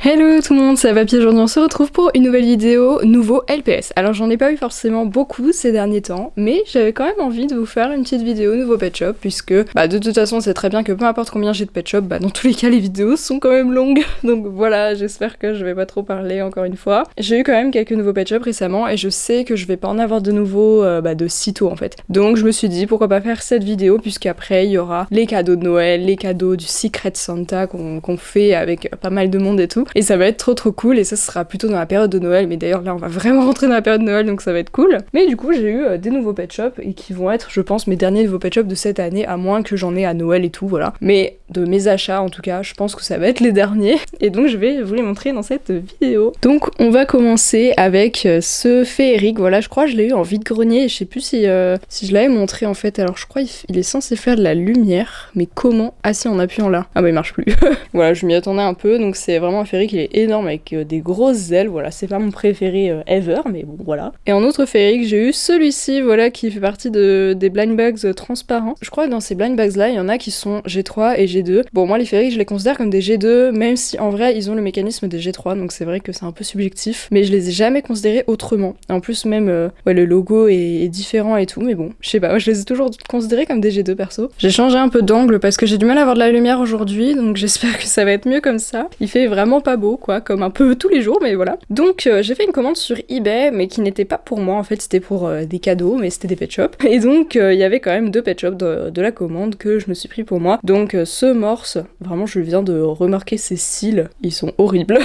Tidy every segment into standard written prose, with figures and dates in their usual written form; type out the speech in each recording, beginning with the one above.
Hello tout le monde, c'est Papy. Aujourd'hui on se retrouve pour une nouvelle vidéo, nouveau LPS. Alors j'en ai pas eu forcément beaucoup ces derniers temps, mais j'avais quand même envie de vous faire une petite vidéo nouveau pet shop, puisque de toute façon c'est très bien que peu importe combien j'ai de pet shop, dans tous les cas les vidéos sont quand même longues. Donc voilà, j'espère que je vais pas trop parler encore une fois. J'ai eu quand même quelques nouveaux pet shop récemment et je sais que je vais pas en avoir de nouveaux de sitôt en fait. Donc je me suis dit pourquoi pas faire cette vidéo, puisqu'après il y aura les cadeaux de Noël, les cadeaux du Secret Santa qu'on fait avec pas mal de monde et tout. Et ça va être trop cool, et ça sera plutôt dans la période de Noël, mais d'ailleurs là on va vraiment rentrer dans la période de Noël, donc ça va être cool. Mais du coup j'ai eu des nouveaux pet shops, et qui vont être je pense mes derniers nouveaux pet shops de cette année, à moins que j'en ai à Noël et tout, voilà. Mais de mes achats en tout cas, je pense que ça va être les derniers, et donc je vais vous les montrer dans cette vidéo. Donc on va commencer avec ce féerique, voilà, je crois que je l'ai eu en vide-grenier, et je sais plus si je l'avais montré en fait. Alors je crois il est censé faire de la lumière, mais comment? Ah si, en appuyant là. Ah bah il marche plus. Voilà, je m'y attendais un peu, donc c'est vraiment un féerique, il est énorme avec des grosses ailes, voilà, c'est pas mon préféré ever, mais bon voilà. Et en autre féerique, j'ai eu celui-ci, voilà, qui fait partie des blind bags transparents. Je crois que dans ces blind bags là, il y en a qui sont G3 et G2. Bon, moi les féeriques, je les considère comme des G2, même si en vrai ils ont le mécanisme des G3, donc c'est vrai que c'est un peu subjectif, mais je les ai jamais considérés autrement. En plus même, le logo est différent et tout, mais bon, je sais pas, moi, je les ai toujours considérés comme des G2 perso. J'ai changé un peu d'angle parce que j'ai du mal à avoir de la lumière aujourd'hui, donc j'espère que ça va être mieux comme ça. Il fait vraiment pas beau, quoi, comme un peu tous les jours, mais voilà. Donc j'ai fait une commande sur eBay, mais qui n'était pas pour moi, en fait c'était pour des cadeaux, mais c'était des pet shops. Et donc il y avait quand même deux pet shops de la commande que je me suis pris pour moi. Donc ce morse, vraiment je viens de remarquer ces cils, ils sont horribles,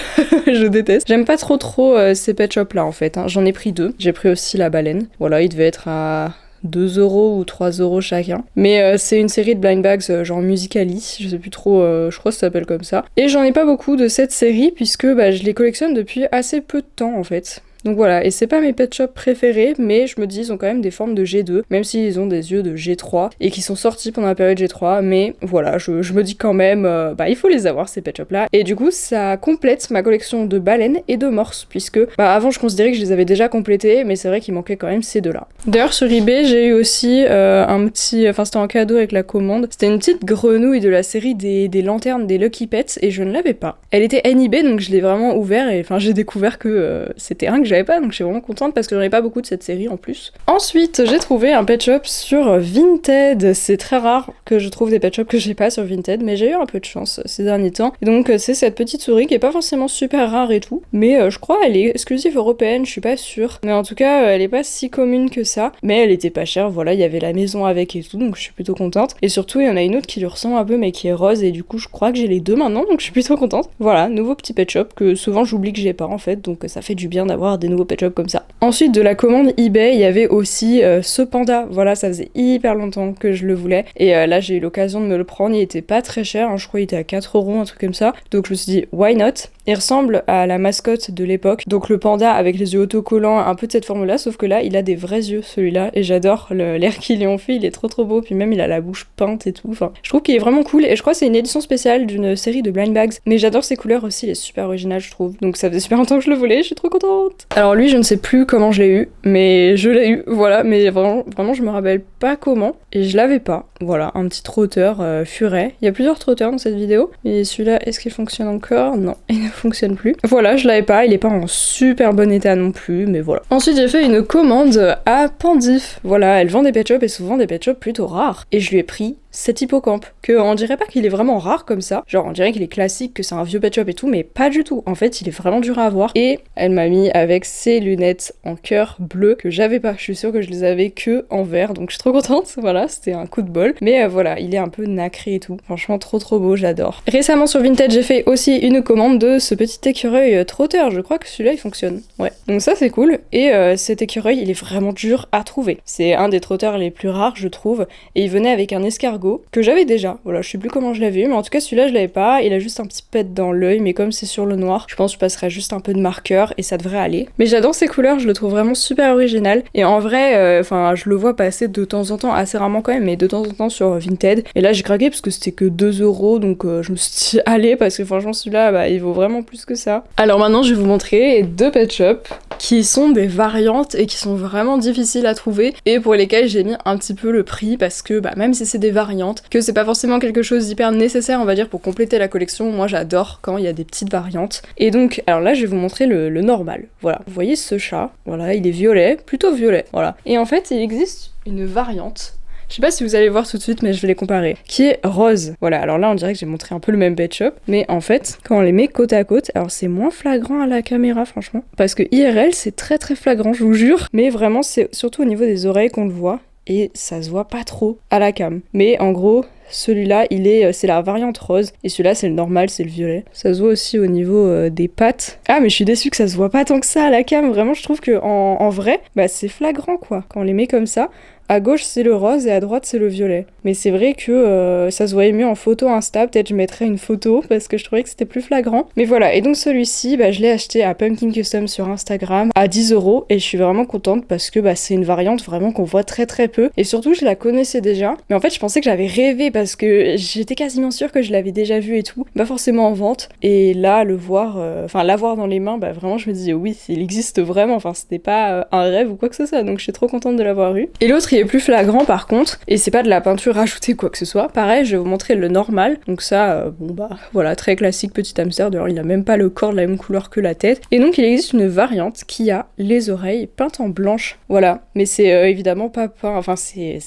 je déteste. J'aime pas trop ces pet shops là en fait, hein. J'en ai pris deux. J'ai pris aussi la baleine, voilà, il devait être à 2 € ou 3 € chacun. Mais c'est une série de blind bags genre Musicali, je sais plus trop, je crois que ça s'appelle comme ça. Et j'en ai pas beaucoup de cette série puisque je les collectionne depuis assez peu de temps en fait. Donc voilà, et c'est pas mes pet shops préférés, mais je me dis ils ont quand même des formes de G2, même s'ils ont des yeux de G3, et qui sont sortis pendant la période G3, mais voilà, je me dis quand même, il faut les avoir ces pet shops là. Et du coup ça complète ma collection de baleines et de morses, puisque avant je considérais que je les avais déjà complétés, mais c'est vrai qu'il manquait quand même ces deux là. D'ailleurs sur eBay j'ai eu aussi un petit, c'était en cadeau avec la commande, c'était une petite grenouille de la série des lanternes des Lucky Pets, et je ne l'avais pas. Elle était NIB, donc je l'ai vraiment ouvert, et j'ai découvert que c'était un que j'avais pas, donc je suis vraiment contente parce que j'en ai pas beaucoup de cette série en plus. Ensuite, j'ai trouvé un pet shop sur Vinted. C'est très rare que je trouve des pet shops que j'ai pas sur Vinted, mais j'ai eu un peu de chance ces derniers temps. Et donc c'est cette petite souris qui est pas forcément super rare et tout, mais je crois elle est exclusive européenne, je suis pas sûre. Mais en tout cas, elle est pas si commune que ça, mais elle était pas chère, voilà, il y avait la maison avec et tout, donc je suis plutôt contente. Et surtout, il y en a une autre qui lui ressemble un peu mais qui est rose, et du coup je crois que j'ai les deux maintenant, donc je suis plutôt contente. Voilà, nouveau petit pet shop que souvent j'oublie que j'ai pas en fait, donc ça fait du bien d'avoir des nouveaux pet shops comme ça. Ensuite de la commande eBay, il y avait aussi ce panda, voilà, ça faisait hyper longtemps que je le voulais, et là j'ai eu l'occasion de me le prendre, il était pas très cher, hein, je crois qu'il était à 4 €, un truc comme ça, donc je me suis dit why not. Il ressemble à la mascotte de l'époque, donc le panda avec les yeux autocollants, un peu de cette forme là, sauf que là il a des vrais yeux celui-là, et j'adore l'air qu'ils lui ont fait, il est trop beau, puis même il a la bouche peinte et tout, je trouve qu'il est vraiment cool, et je crois que c'est une édition spéciale d'une série de blind bags, mais j'adore ses couleurs aussi, il est super original je trouve, donc ça faisait super longtemps que je le voulais, je suis trop contente. Alors lui je ne sais plus comment je l'ai eu, mais je l'ai eu, voilà, mais vraiment je me rappelle pas comment, et je l'avais pas, voilà, un petit trotteur furet, il y a plusieurs trotteurs dans cette vidéo, mais celui-là est-ce qu'il fonctionne encore? Non, il ne fonctionne plus. Voilà, je l'avais pas, il est pas en super bon état non plus, mais voilà. Ensuite j'ai fait une commande à Pandif, voilà, elle vend des pet shops et souvent des pet shops plutôt rares, et je lui ai pris cet hippocampe, que on dirait pas qu'il est vraiment rare comme ça, genre on dirait qu'il est classique, que c'est un vieux pet shop et tout, mais pas du tout, en fait il est vraiment dur à avoir, et elle m'a mis avec ses lunettes en cœur bleu que j'avais pas, je suis sûre que je les avais que en vert, donc je suis trop contente, voilà, c'était un coup de bol, mais voilà, il est un peu nacré et tout, franchement trop beau, j'adore. Récemment sur Vinted j'ai fait aussi une commande de ce petit écureuil trotteur, je crois que celui-là il fonctionne, ouais, donc ça c'est cool, et cet écureuil il est vraiment dur à trouver, c'est un des trotteurs les plus rares je trouve, et il venait avec un escargot que j'avais déjà, voilà, je sais plus comment je l'avais eu, mais en tout cas celui-là je l'avais pas, il a juste un petit pet dans l'œil, mais comme c'est sur le noir, je pense que je passerai juste un peu de marqueur et ça devrait aller. Mais j'adore ces couleurs, je le trouve vraiment super original, et en vrai, je le vois passer de temps en temps, assez rarement quand même, mais de temps en temps sur Vinted. Et là j'ai craqué parce que c'était que 2 € donc je me suis dit allez parce que franchement celui-là bah, il vaut vraiment plus que ça. Alors maintenant je vais vous montrer 2 pet shops qui sont des variantes et qui sont vraiment difficiles à trouver et pour lesquelles j'ai mis un petit peu le prix parce que bah, même si c'est des variantes, que c'est pas forcément quelque chose d'hyper nécessaire on va dire pour compléter la collection, moi j'adore quand il y a des petites variantes. Et donc alors là je vais vous montrer le normal. Voilà, vous voyez ce chat, voilà, il est violet, plutôt violet, voilà. Et en fait il existe une variante, je sais pas si vous allez voir tout de suite mais je vais les comparer, qui est rose. Voilà, alors là on dirait que j'ai montré un peu le même pet shop, mais en fait quand on les met côte à côte, alors c'est moins flagrant à la caméra franchement, parce que IRL c'est très très flagrant je vous jure, mais vraiment c'est surtout au niveau des oreilles qu'on le voit, et ça se voit pas trop à la cam. Mais en gros, celui-là, c'est la variante rose, et celui-là, c'est le normal, c'est le violet. Ça se voit aussi au niveau des pattes. Ah, mais je suis déçue que ça se voit pas tant que ça à la cam. Vraiment, je trouve que en vrai, bah c'est flagrant quoi. Quand on les met comme ça, à gauche c'est le rose et à droite c'est le violet. Mais c'est vrai que ça se voyait mieux en photo Insta, peut-être je mettrais une photo parce que je trouvais que c'était plus flagrant. Mais voilà, et donc celui-ci, bah, je l'ai acheté à Pumpkin Custom sur Instagram à 10 € et je suis vraiment contente parce que bah, c'est une variante vraiment qu'on voit très très peu. Et surtout, je la connaissais déjà, mais en fait je pensais que j'avais rêvé parce que j'étais quasiment sûre que je l'avais déjà vu et tout, pas forcément en vente. Et là, l'avoir dans les mains, bah vraiment je me disais oui, il existe vraiment, enfin c'était pas un rêve ou quoi que ce soit, donc je suis trop contente de l'avoir eu. Et l'autre il est plus flagrant par contre, et c'est pas de la peinture rajoutée quoi que ce soit. Pareil, je vais vous montrer le normal, donc ça, bon bah voilà, très classique petit hamster, d'ailleurs il a même pas le corps de la même couleur que la tête. Et donc il existe une variante qui a les oreilles peintes en blanche, voilà, mais c'est évidemment pas peint, enfin c'est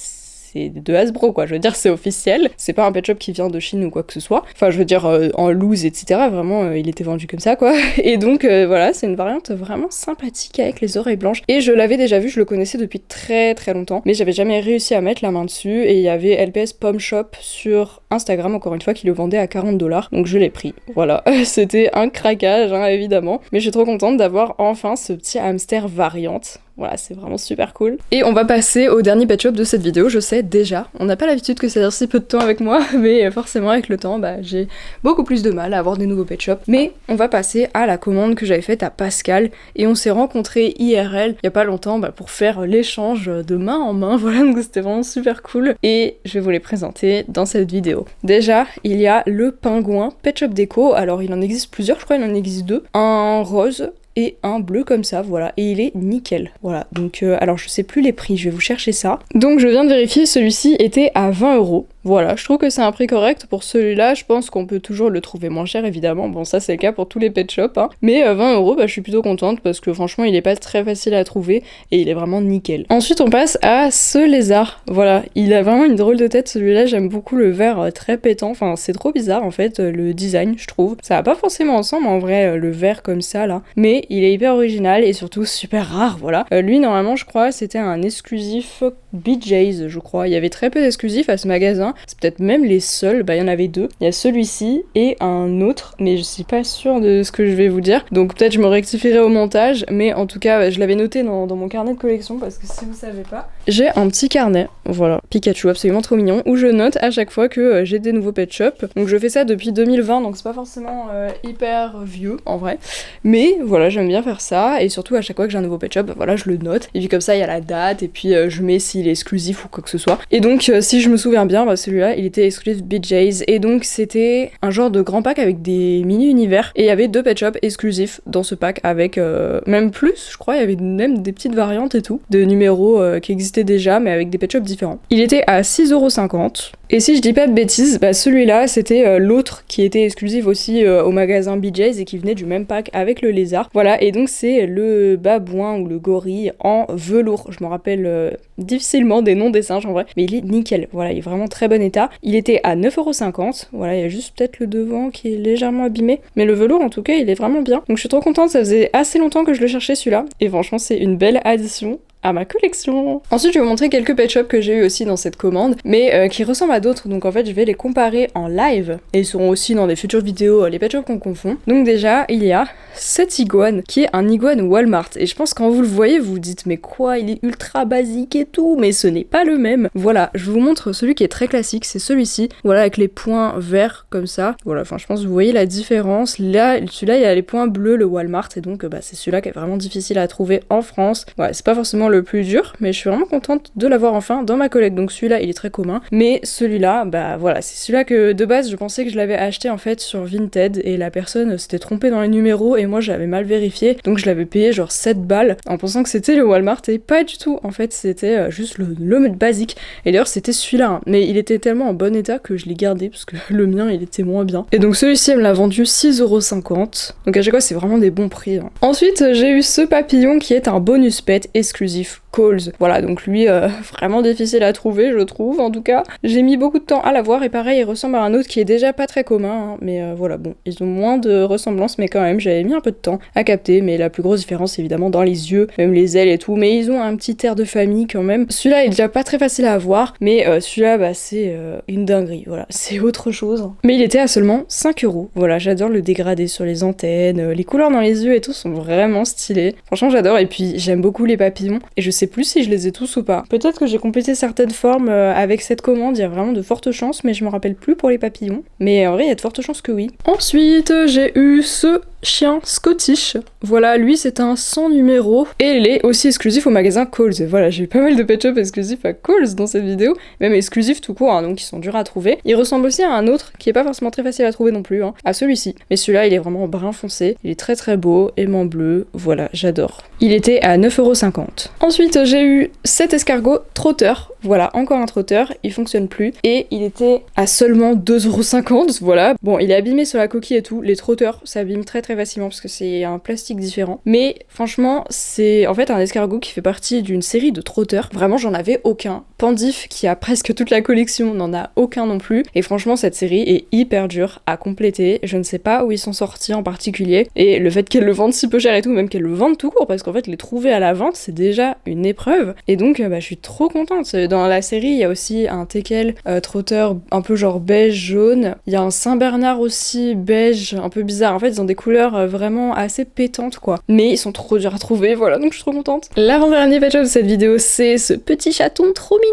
de Hasbro quoi, je veux dire c'est officiel, c'est pas un pet shop qui vient de Chine ou quoi que ce soit, enfin je veux dire en loose etc, vraiment il était vendu comme ça quoi, et donc voilà, c'est une variante vraiment sympathique avec les oreilles blanches, et je l'avais déjà vu, je le connaissais depuis très très longtemps, mais j'avais jamais réussi à mettre la main dessus, et il y avait LPS Pom Shop sur Instagram encore une fois qui le vendait à 40 $, donc je l'ai pris, voilà, c'était un craquage hein, évidemment, mais je suis trop contente d'avoir enfin ce petit hamster variante. Voilà, c'est vraiment super cool. Et on va passer au dernier pet shop de cette vidéo, je sais déjà. On n'a pas l'habitude que ça dure si peu de temps avec moi, mais forcément avec le temps, bah, j'ai beaucoup plus de mal à avoir des nouveaux pet shops. Mais on va passer à la commande que j'avais faite à Pascal, et on s'est rencontrés IRL il y a pas longtemps bah, pour faire l'échange de main en main, voilà, donc c'était vraiment super cool. Et je vais vous les présenter dans cette vidéo. Déjà, il y a le pingouin Pet Shop Déco, alors il en existe plusieurs, je crois il en existe 2. Un rose et un bleu comme ça, voilà, et il est nickel, voilà, donc alors je sais plus les prix, je vais vous chercher ça. Donc je viens de vérifier, celui-ci était à 20 €, voilà, je trouve que c'est un prix correct pour celui-là, je pense qu'on peut toujours le trouver moins cher évidemment, bon ça c'est le cas pour tous les pet shops, hein. Mais 20 €, bah je suis plutôt contente parce que franchement il est pas très facile à trouver et il est vraiment nickel. Ensuite on passe à ce lézard, voilà, il a vraiment une drôle de tête celui-là, j'aime beaucoup le vert très pétant, enfin c'est trop bizarre en fait le design je trouve, ça va pas forcément ensemble en vrai le vert comme ça là, mais il est hyper original et surtout super rare, voilà. Lui normalement je crois c'était un exclusif BJ's je crois, il y avait très peu d'exclusifs à ce magasin, c'est peut-être même les seuls, bah il y en avait 2, il y a celui-ci et un autre, mais je suis pas sûre de ce que je vais vous dire, donc peut-être je me rectifierai au montage, mais en tout cas je l'avais noté dans mon carnet de collection parce que si vous savez pas, j'ai un petit carnet, voilà, Pikachu absolument trop mignon, où je note à chaque fois que j'ai des nouveaux pet shops, donc je fais ça depuis 2020, donc c'est pas forcément hyper vieux en vrai, mais voilà j'aime bien faire ça, et surtout à chaque fois que j'ai un nouveau pet shop, bah, voilà je le note, et puis comme ça il y a la date, et puis je mets s'il est exclusif ou quoi que ce soit, et donc si je me souviens bien, bah, celui-là il était exclusif BJ's, et donc c'était un genre de grand pack avec des mini-univers, et il y avait 2 pet shops exclusifs dans ce pack avec même plus, je crois, il y avait même des petites variantes et tout, de numéros qui existaient déjà, mais avec des pet shops différents. Il était à 6,50 €, et si je dis pas de bêtises, bah celui-là c'était l'autre qui était exclusif aussi au magasin BJ's et qui venait du même pack avec le lézard, voilà, et donc c'est le babouin ou le gorille en velours, je me rappelle difficilement des noms des singes en vrai, mais il est nickel, voilà, il est vraiment très bon état. Il était à 9,50 €, voilà, il y a juste peut-être le devant qui est légèrement abîmé, mais le velours en tout cas il est vraiment bien, donc je suis trop contente, ça faisait assez longtemps que je le cherchais celui-là, et franchement c'est une belle addition à ma collection. Ensuite je vais vous montrer quelques pet shops que j'ai eu aussi dans cette commande, mais qui ressemblent à d'autres, donc en fait je vais les comparer en live, et ils seront aussi dans des futures vidéos, les pet shops qu'on confond. Donc déjà il y a cet iguane, qui est un iguane Walmart, et je pense quand vous le voyez vous vous dites mais quoi, il est ultra basique et tout, mais ce n'est pas le même. Voilà, je vous montre celui qui est très classique, c'est celui-ci, voilà, avec les points verts comme ça, voilà, enfin je pense que vous voyez la différence, là, celui-là il a les points bleus, le Walmart, et donc bah, c'est celui-là qui est vraiment difficile à trouver en France, voilà, c'est pas forcément le plus dur, mais je suis vraiment contente de l'avoir enfin dans ma collecte. Donc celui-là il est très commun, mais celui-là, bah voilà, c'est celui-là que de base je pensais que je l'avais acheté en fait sur Vinted et la personne s'était trompée dans les numéros et moi j'avais mal vérifié, donc je l'avais payé genre 7 balles en pensant que c'était le Walmart et pas du tout, en fait c'était juste le basique. Et d'ailleurs c'était celui-là, hein, mais il était tellement en bon état que je l'ai gardé parce que le mien il était moins bien. Et donc celui-ci elle me l'a vendu 6,50€, donc à chaque fois c'est vraiment des bons prix, hein. Ensuite j'ai eu ce papillon qui est un bonus pet exclusif Coles. Voilà, donc lui, vraiment difficile à trouver, je trouve, en tout cas. J'ai mis beaucoup de temps à l'avoir, et pareil, il ressemble à un autre qui est déjà pas très commun, hein, mais voilà, bon, ils ont moins de ressemblance, mais quand même, j'avais mis un peu de temps à capter, mais la plus grosse différence, évidemment, dans les yeux, même les ailes et tout, mais ils ont un petit air de famille quand même. Celui-là est déjà pas très facile à avoir, mais celui-là, bah, c'est une dinguerie, voilà, c'est autre chose. Mais il était à seulement 5€, voilà, j'adore le dégradé sur les antennes, les couleurs dans les yeux et tout sont vraiment stylées. Franchement, j'adore, et puis j'aime beaucoup les papillons, et je sais plus si je les ai tous ou pas. Peut-être que j'ai complété certaines formes avec cette commande, il y a vraiment de fortes chances, mais je me rappelle plus pour les papillons. Mais en vrai, il y a de fortes chances que oui. Ensuite, j'ai eu ce chien Scottish. Voilà, lui c'est un sans numéro et il est aussi exclusif au magasin Coles. Voilà, j'ai eu pas mal de pet shop exclusifs à Coles dans cette vidéo, même exclusifs tout court, hein, donc ils sont durs à trouver. Il ressemble aussi à un autre qui est pas forcément très facile à trouver non plus, hein, à celui-ci. Mais celui-là, il est vraiment en brun foncé, il est très très beau, aimant bleu, voilà, j'adore. Il était à 9,50€. Ensuite, j'ai eu cet escargot trotteur. Voilà, encore un trotteur, il fonctionne plus. Et il était à seulement 2,50€, voilà. Bon, il est abîmé sur la coquille et tout. Les trotteurs s'abîment très très facilement parce que c'est un plastique différent. Mais franchement, c'est en fait un escargot qui fait partie d'une série de trotteurs. Vraiment, j'en avais aucun. Pandif, qui a presque toute la collection, n'en a aucun non plus. Et franchement, cette série est hyper dure à compléter. Je ne sais pas où ils sont sortis en particulier. Et le fait qu'elles le vendent si peu cher et tout, même qu'elles le vendent tout court, parce qu'en fait, les trouver à la vente, c'est déjà une épreuve. Et donc, bah, je suis trop contente. Dans la série, il y a aussi un teckel trotteur un peu genre beige jaune. Il y a un Saint-Bernard aussi beige, un peu bizarre. En fait, ils ont des couleurs vraiment assez pétantes, quoi. Mais ils sont trop durs à trouver, voilà, donc je suis trop contente. L'avant-dernier pet shop de cette vidéo, c'est ce petit chaton trop mignon.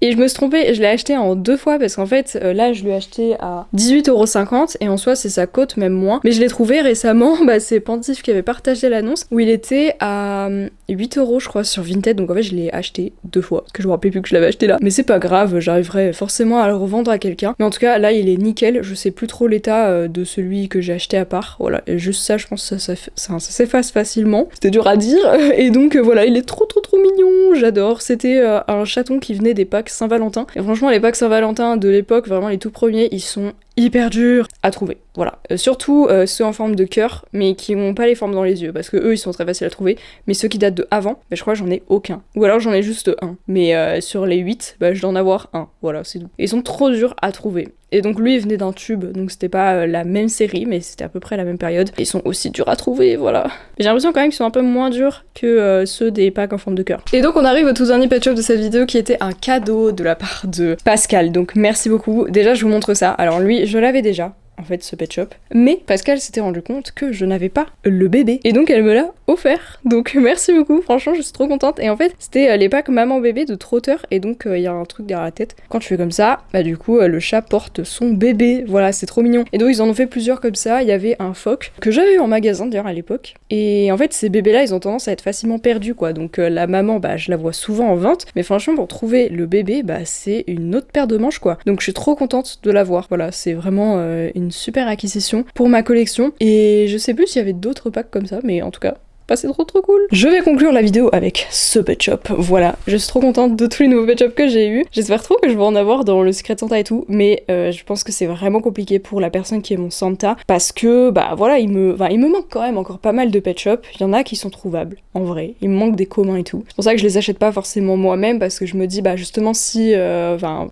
Et je me suis trompée, je l'ai acheté en 2 fois parce qu'en fait, là, je l'ai acheté à 18,50€ et en soi, c'est sa cote, même moins. Mais je l'ai trouvé récemment, bah, c'est Pantif qui avait partagé l'annonce où il était à 8€ je crois sur Vinted, donc en fait, je l'ai acheté 2 fois, parce que je me rappelais plus que je l'avais acheté là. Mais c'est pas grave, j'arriverai forcément à le revendre à quelqu'un. Mais en tout cas, là, il est nickel. Je sais plus trop l'état de celui que j'ai acheté à part. Voilà, et juste ça, je pense que ça s'efface facilement. C'était dur à dire. Et donc, voilà, il est trop mignon. J'adore. C'était un chaton qui venait des packs Saint-Valentin. Et franchement, les packs Saint-Valentin de l'époque, vraiment les tout premiers, ils sont hyper durs à trouver, voilà. Surtout ceux en forme de cœur, mais qui n'ont pas les formes dans les yeux, parce que eux ils sont très faciles à trouver, mais ceux qui datent de avant, bah, je crois que j'en ai aucun. Ou alors j'en ai juste un. Mais sur les 8, bah, je dois en avoir un, voilà, c'est tout. Et ils sont trop durs à trouver. Et donc lui il venait d'un tube, donc c'était pas la même série, mais c'était à peu près la même période. Ils sont aussi durs à trouver, voilà. J'ai l'impression quand même qu'ils sont un peu moins durs que ceux des packs en forme de cœur. Et donc on arrive au tout dernier pet shop de cette vidéo qui était un cadeau de la part de Pascal, donc merci beaucoup. Déjà je vous montre ça, alors lui je l'avais déjà, en fait, ce pet shop. Mais Pascal s'était rendu compte que je n'avais pas le bébé. Et donc elle me l'a offert. Donc merci beaucoup, franchement je suis trop contente. Et en fait c'était les packs maman-bébé de trotteur. Et donc il y a un truc derrière la tête. Quand tu fais comme ça, bah du coup le chat porte son bébé. Voilà, c'est trop mignon. Et donc ils en ont fait plusieurs comme ça. Il y avait un phoque que j'avais eu en magasin d'ailleurs à l'époque. Et en fait ces bébés là ils ont tendance à être facilement perdus quoi. Donc la maman bah je la vois souvent en vente. Mais franchement pour trouver le bébé bah c'est une autre paire de manches quoi. Donc je suis trop contente de l'avoir. Voilà, c'est vraiment une super acquisition pour ma collection. Et je sais plus s'il y avait d'autres packs comme ça, mais en tout cas c'est trop cool. Je vais conclure la vidéo avec ce pet shop. Voilà, je suis trop contente de tous les nouveaux pet shops que j'ai eu. J'espère trop que je vais en avoir dans le Secret Santa et tout, mais je pense que c'est vraiment compliqué pour la personne qui est mon Santa parce que bah voilà, il me manque quand même encore pas mal de pet shops. Il y en a qui sont trouvables, en vrai. Il me manque des communs et tout. C'est pour ça que je les achète pas forcément moi-même parce que je me dis bah justement si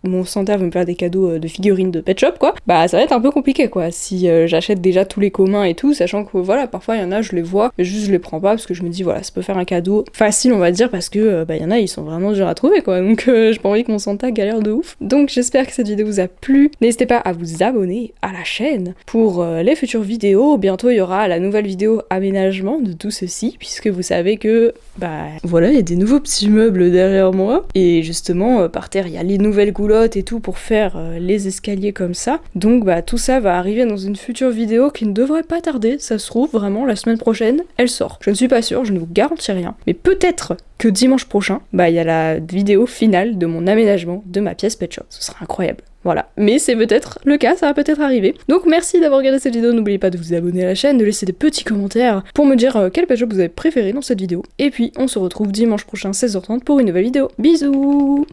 mon Santa veut me faire des cadeaux de figurines de pet shop quoi, bah ça va être un peu compliqué quoi. Si j'achète déjà tous les communs et tout, sachant que voilà, parfois il y en a je les vois, mais juste je les prends pas parce que je me dis voilà ça peut faire un cadeau facile on va dire parce que y en a ils sont vraiment durs à trouver quoi, donc j'ai pas envie que mon Santa galère de ouf. Donc j'espère que cette vidéo vous a plu, n'hésitez pas à vous abonner à la chaîne pour les futures vidéos. Bientôt il y aura la nouvelle vidéo aménagement de tout ceci puisque vous savez que voilà il y a des nouveaux petits meubles derrière moi et justement par terre il y a les nouvelles goulottes et tout pour faire les escaliers comme ça, donc tout ça va arriver dans une future vidéo qui ne devrait pas tarder, ça se trouve vraiment la semaine prochaine elle sort. Je ne suis pas sûre, je ne vous garantis rien, mais peut-être que dimanche prochain, bah il y a la vidéo finale de mon aménagement de ma pièce pet shop. Ce sera incroyable. Voilà, mais c'est peut-être le cas, ça va peut-être arriver. Donc merci d'avoir regardé cette vidéo, n'oubliez pas de vous abonner à la chaîne, de laisser des petits commentaires pour me dire quel pet shop vous avez préféré dans cette vidéo. Et puis on se retrouve dimanche prochain 16h30 pour une nouvelle vidéo. Bisous.